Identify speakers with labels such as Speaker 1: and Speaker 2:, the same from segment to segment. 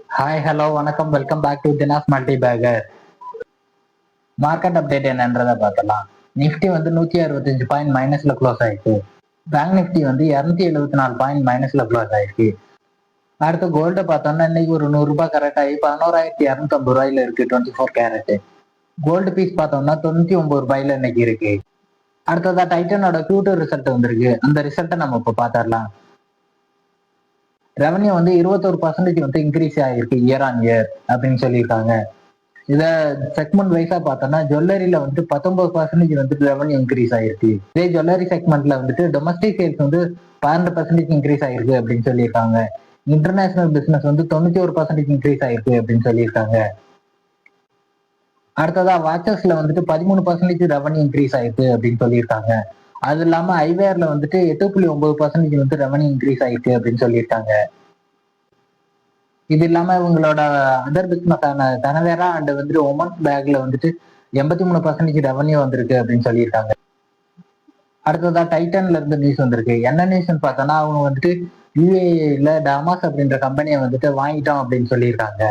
Speaker 1: Hi hello வணக்கம் welcome back to தினாஸ் multi bagger. Market update என்னன்றதை பார்த்தலாம். நிஃப்டி வந்து 165 பாயிண்ட் மைனஸ்ல க்ளோஸ் ஆயிருக்கு. பேங்க் நிஃப்டி வந்து 274 பாயிண்ட் மைனஸ்ல க்ளோஸ் ஆயிருக்கு. அடுத்து கோல்டு பார்த்தோம்னா இன்னைக்கு ஒரு 100 ரூபாய் கரெக்ட் ஆகி 11,250 ரூபாயில இருக்கு 24 கேரட். கோல்டு பீஸ் பார்த்தோம்னா 99 ரூபாயில இன்னைக்கு இருக்கு. அடுத்ததா டைட்டனோட Q2 ரிசல்ட் வந்திருக்கு. அந்த ரிசல்ட்டை நம்ம இப்போ பார்த்துடலாம். ரெவன்யூ வந்து 21% வந்து இன்க்ரீஸ் ஆகிருக்கு இயர் ஆன் இயர் அப்படின்னு சொல்லியிருக்காங்க. இத செக்மெண்ட் வைஸா பார்த்தோம்னா ஜுவல்லரியில வந்து 19% வந்துட்டு ரெவன்யூ இன்க்ரீஸ் ஆயிருக்கு. இதே ஜுவல்லரி செக்மெண்ட்ல வந்துட்டு டொமஸ்டிக் சேல்ஸ் வந்து 12% இன்க்ரீஸ் ஆயிருக்கு அப்படின்னு சொல்லியிருக்காங்க. இன்டர்நேஷனல் பிசினஸ் வந்து 91% இன்க்ரீஸ் ஆயிருக்கு அப்படின்னு சொல்லியிருக்காங்க. அடுத்ததா வாட்சஸ்ல வந்துட்டு 13% ரெவன்யூ இன்க்ரீஸ் ஆயிருக்கு அப்படின்னு சொல்லியிருக்காங்க. அது இல்லாம ஐவேர்ல வந்துட்டு 8.9% வந்து ரெவன்யூ இன்க்ரீஸ் ஆயிருக்கு அப்படின்னு சொல்லியிருக்காங்க. இது இல்லாம இவங்களோட அதர் பிசினஸ் ஆன தனவேரா அண்ட் வந்துட்டு உமன்ஸ் பேக்ல வந்துட்டு 83% ரெவன்யூ வந்திருக்கு அப்படின்னு சொல்லியிருக்காங்க. அடுத்ததா டைட்டன்ல இருந்து நியூஸ் வந்திருக்கு. என்ன நியூஸ்ன்னு பார்த்தோன்னா அவங்க வந்துட்டு யூஏஇல டமாஸ் அப்படின்ற கம்பெனியை வந்துட்டு வாங்கிட்டோம் அப்படின்னு சொல்லியிருக்காங்க.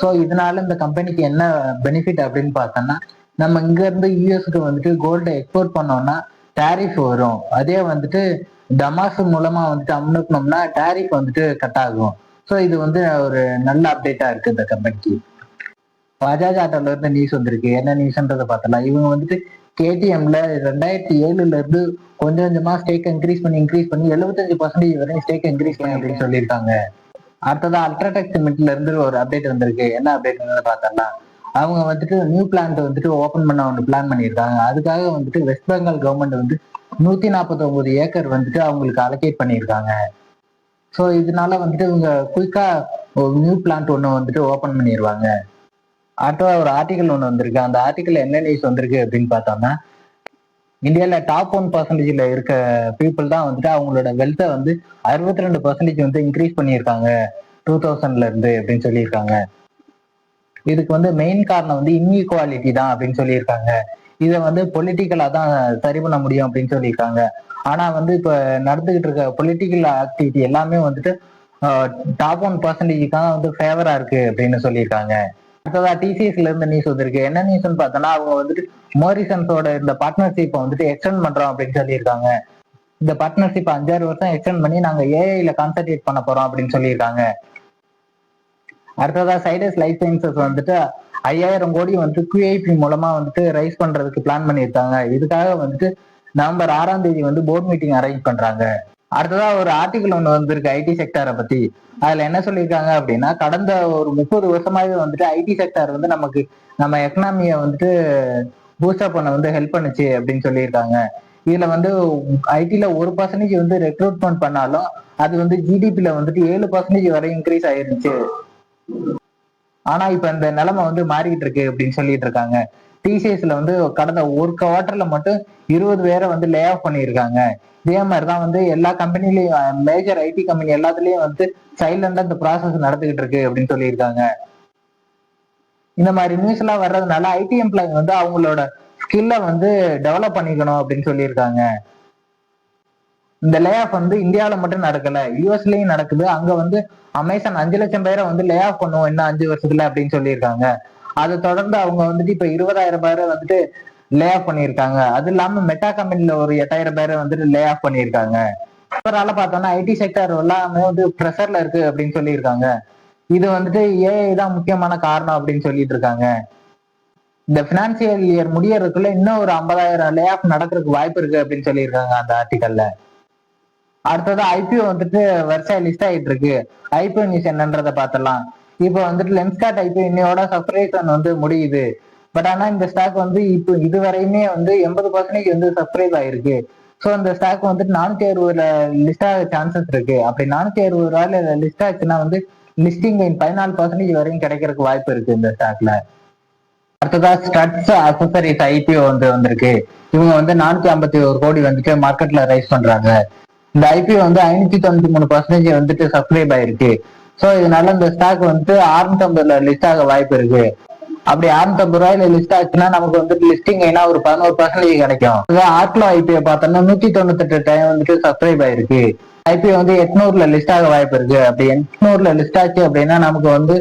Speaker 1: ஸோ இதனால இந்த கம்பெனிக்கு என்ன பெனிஃபிட் அப்படின்னு பார்த்தோம்னா, நம்ம இங்க இருந்து யூஎஸ்க்கு வந்துட்டு கோல்டை எக்ஸ்போர்ட் பண்ணோம்னா டேரிஃப் வரும். அதே வந்துட்டு டமாஸ் மூலமா வந்துட்டு அமுனுக்கணும்னா டேரிஃப் வந்துட்டு கட் ஆகும். ஸோ இது வந்து ஒரு நல்ல அப்டேட்டா இருக்கு இந்த கம்பெனிக்கு. பஜாஜ் ஆட்டோல இருந்து நியூஸ் வந்திருக்கு. என்ன நியூஸ்ன்றதை பார்த்தலாம். இவங்க வந்துட்டு கேடிஎம்ல 2007ல இருந்து கொஞ்சம் கொஞ்சமா ஸ்டேக் இன்க்ரீஸ் பண்ணி 75% வரையும் ஸ்டேக் இன்க்ரீஸ் பண்ணி அப்படின்னு சொல்லியிருக்காங்க. அடுத்ததா அல்ட்ராடெக் சிமெண்ட்ல இருந்து ஒரு அப்டேட் வந்திருக்கு. என்ன அப்டேட்ன்றதை பார்த்தலாம். அவங்க வந்துட்டு நியூ பிளான்ட் வந்துட்டு ஓபன் பண்ண ஒன்று பிளான் பண்ணியிருக்காங்க. அதுக்காக வந்துட்டு வெஸ்ட் பெங்கால் கவர்மெண்ட் வந்து 149 ஏக்கர் வந்துட்டு அவங்களுக்கு அலோகேட் பண்ணியிருக்காங்க. ஸோ இதனால வந்துட்டு இவங்க குயிக்கா ஒரு நியூ பிளான்ட் ஒன்று வந்துட்டு ஓபன் பண்ணிடுவாங்க. அடுத்ததா ஒரு ஆர்டிகல் ஒன்று வந்திருக்கு. அந்த ஆர்டிகல் என்ன நியூஸ் வந்திருக்கு அப்படின்னு பார்த்தோம்னா, இந்தியாவில டாப் 1% இருக்க பீப்புள் தான் வந்துட்டு அவங்களோட வெல்த்தை வந்து 62% வந்து இன்க்ரீஸ் பண்ணியிருக்காங்க 2000ல இருந்து அப்படின்னு சொல்லியிருக்காங்க. இதுக்கு வந்து மெயின் காரணம் வந்து இன்இக்வாலிட்டி தான் அப்படின்னு சொல்லியிருக்காங்க. இதை வந்து பொலிட்டிக்கலா தான் சரி பண்ண முடியும் அப்படின்னு சொல்லியிருக்காங்க. ஆனா வந்து இப்ப நடந்துகிட்டு இருக்க பொலிட்டிக்கல் ஆக்டிவிட்டி எல்லாமே வந்துட்டு டாப் 1%க்கு தான் வந்து ஃபேவரா இருக்கு அப்படின்னு சொல்லியிருக்காங்க. அடுத்ததா டிசிஎஸ்ல இருந்து நியூஸ் வந்திருக்கு. என்ன நியூஸ்ன்னு பார்த்தோன்னா அவங்க வந்துட்டு மோரிசன்ஸோட இந்த பார்ட்னர்ஷிப்பை வந்துட்டு எக்ஸ்டெண்ட் பண்றோம் அப்படின்னு சொல்லியிருக்காங்க. இந்த பார்ட்னர்ஷிப் 5-6 வருஷம் எக்ஸ்டெண்ட் பண்ணி நாங்க ஏஐல கான்சென்ட்ரேட் பண்ண போறோம் அப்படின்னு சொல்லியிருக்காங்க. அடுத்ததா சைடஸ் லைஃப் சயின்சஸ் வந்துட்டு 5000 கோடி வந்துட்டு QIP மூலமா வந்துட்டு ரைஸ் பண்றதுக்கு பிளான் பண்ணியிருக்காங்க. இதுக்காக வந்துட்டு நவம்பர் 6ஆம் தேதி வந்து போர்ட் மீட்டிங் அரேஞ்ச் பண்றாங்க. அடுத்ததா ஒரு ஆர்டிகல் ஒன்று வந்திருக்கு ஐடி செக்டாரை பத்தி. அதுல என்ன சொல்லியிருக்காங்க அப்படின்னா, கடந்த ஒரு 30 வருஷமாவே வந்துட்டு ஐடி செக்டார் வந்து நம்ம எக்கனாமியை வந்துட்டு பூஸ்டப் பண்ண வந்து ஹெல்ப் பண்ணுச்சு அப்படின்னு சொல்லியிருக்காங்க. இதுல வந்து ஐடில 1% வந்து ரெக்ரூட்மெண்ட் பண்ணாலும் அது வந்து ஜிடிபில வந்துட்டு 7% வரை இன்க்ரீஸ் ஆயிருச்சு. ஆனா இப்ப இந்த நிலைமை வந்து மாறிட்டு இருக்கு அப்படின்னு சொல்லிட்டு இருக்காங்க. டிசிஎஸ்ல வந்து கடந்த ஒரு குவார்டர்ல மட்டும் 20 பேரை வந்து லே ஆஃப் பண்ணியிருக்காங்க. இதே மாதிரிதான் வந்து எல்லா கம்பெனிலையும் மேஜர் ஐடி கம்பெனி எல்லாத்துலயும் வந்து சைலண்டா இந்த ப்ராசஸ் நடந்துகிட்டு இருக்கு அப்படின்னு சொல்லியிருக்காங்க. இந்த மாதிரி நியூஸ் எல்லாம் வர்றதுனால ஐடி எம்ப்ளாய் வந்து அவங்களோட ஸ்கில்ல வந்து டெவலப் பண்ணிக்கணும் அப்படின்னு சொல்லியிருக்காங்க. இந்த லே ஆஃப் வந்து இந்தியாவில மட்டும் நடக்கல, யூஎஸ்லயும் நடக்குது. அங்க வந்து அமேசான் 5 லட்சம் பேரை வந்து லே ஆஃப் பண்ணுவோம் இன்னும் 5 வருஷத்துல அப்படின்னு சொல்லியிருக்காங்க. அதை தொடர்ந்து அவங்க வந்துட்டு இப்ப 20,000 பேரை வந்துட்டு லே ஆஃப் பண்ணியிருக்காங்க. அது இல்லாம மெட்டா கம்பெனில ஒரு 8,000 பேரை வந்துட்டு லே ஆஃப் பண்ணியிருக்காங்க. அதனால பார்த்தோம்னா ஐடி செக்டர் எல்லாமே வந்து ப்ரெஷர்ல இருக்கு அப்படின்னு சொல்லியிருக்காங்க. இது வந்துட்டு ஏஐ தான் முக்கியமான காரணம் அப்படின்னு சொல்லிட்டு இருக்காங்க. இந்த பினான்சியல் இயர் முடியறதுக்குள்ள இன்னும் ஒரு 50,000 லே ஆஃப் நடக்கிறதுக்கு வாய்ப்பு இருக்கு அப்படின்னு சொல்லியிருக்காங்க அந்த ஆர்டிகல்ல. அடுத்தது ஐபிஓ வந்துட்டு வரிசையா லிஸ்ட் ஆயிட்டு இருக்கு. ஐபிஓ நியூஸ் என்னன்றதை பார்த்தலாம். இப்போ வந்துட்டு லென்ஸ்கார்ட் ஐபிஓ இன்னையோட சப்ஸ்கிரிப்ஷன் வந்து முடியுது. பட் ஆனா இந்த ஸ்டாக் வந்து இப்போ இதுவரையுமே வந்து 80% வந்து சப்ஸ்கிரைப் ஆயிருக்கு. ஸோ இந்த ஸ்டாக் வந்துட்டு 460 லிஸ்ட் ஆக சான்சஸ் இருக்கு. அப்படி 460 லிஸ்ட் ஆச்சுன்னா வந்து லிஸ்டிங் 14% வரையும் கிடைக்கிறதுக்கு வாய்ப்பு இருக்கு இந்த ஸ்டாக்ல. அடுத்ததா ஸ்டட்ஸ் அக்சசரிஸ் ஐபிஓ வந்து வந்திருக்கு. இவங்க வந்து 451 கோடி வந்துட்டு மார்க்கெட்ல ரைஸ் பண்றாங்க. இந்த ஐபிஓ வந்து 593% வந்துட்டு சப்ஸ்கிரைப் ஆயிருக்கு. ஸோ இதனால இந்த ஸ்டாக் வந்துட்டு 650 லிஸ்ட் ஆக வாய்ப்பு இருக்கு. அப்படி 650 லிஸ்ட் ஆச்சுன்னா நமக்கு வந்துட்டு லிஸ்டிங் ஏன்னா ஒரு 11% கிடைக்கும். ஆர்க்லோ ஐபிஓ பார்த்தோம்னா 198 டைம் வந்துட்டு சப்ஸ்கிரைப் ஆயிருக்கு. ஐபிஓ வந்து 800ல லிஸ்ட் ஆக வாய்ப்பு இருக்கு. அப்படி 800ல லிஸ்ட் ஆச்சு அப்படின்னா நமக்கு வந்து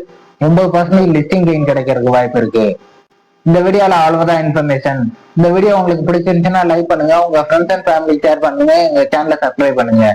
Speaker 1: 80% லிஸ்டிங் கெயின் கிடைக்கிறதுக்கு வாய்ப்பு இருக்கு. இந்த வீடியோல அவ்வளவுதான் இன்ஃபர்மேஷன். இந்த வீடியோ உங்களுக்கு பிடிச்சிருந்துச்சுன்னா லைக் பண்ணுங்க, உங்க ஃப்ரெண்ட்ஸ் அண்ட் ஃபேமிலி ஷேர் பண்ணுங்க, எங்க சேனலை சப்ஸ்கிரைப் பண்ணுங்க.